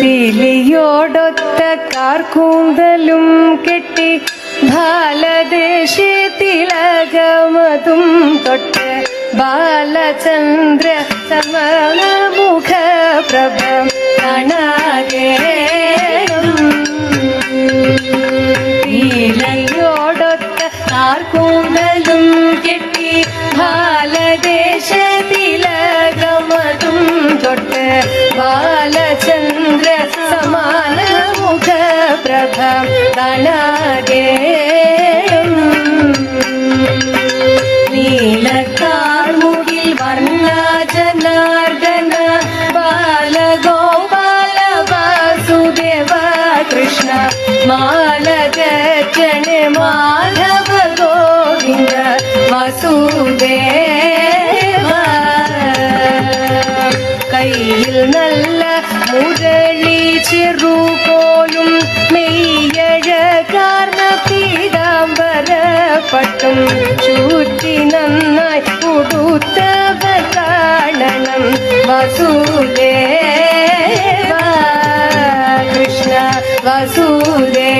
പീലിയോടൊത്ത കാർക്കൂന്തലും കെട്ടി ബാലദേശി തിലകമതും തൊട്ട് ബാലചന്ദ്ര സമമുഖ പ്രഭ കാണാകേണം. പീലിയോടൊത്ത കാർക്കൂന്തലും കെട്ടി ബാലദേശ തിലകമതും തൊട്ട് ബാലചന്ദ്ര സമാന മുഖ പ്രഭ കാണാകേണം. നീലക്കാർമുകിൽ വർണ്ണ ജനാർദ്ദന ബാലഗോപാല വാസുദേവ കൃഷ്ണ മാലഗജന മാധവ ഗോവിന്ദ വാസുദേവ. കയ്യിൽ നല്ല മുരളി ചെറുകോലും മെയ്യഴകാർന്ന പീതാംബര പട്ടും ചൂറ്റി നന്നായി ഉടുത്തവ കാണണം വാസുദേവ കൃഷ്ണ വാസുദേവ.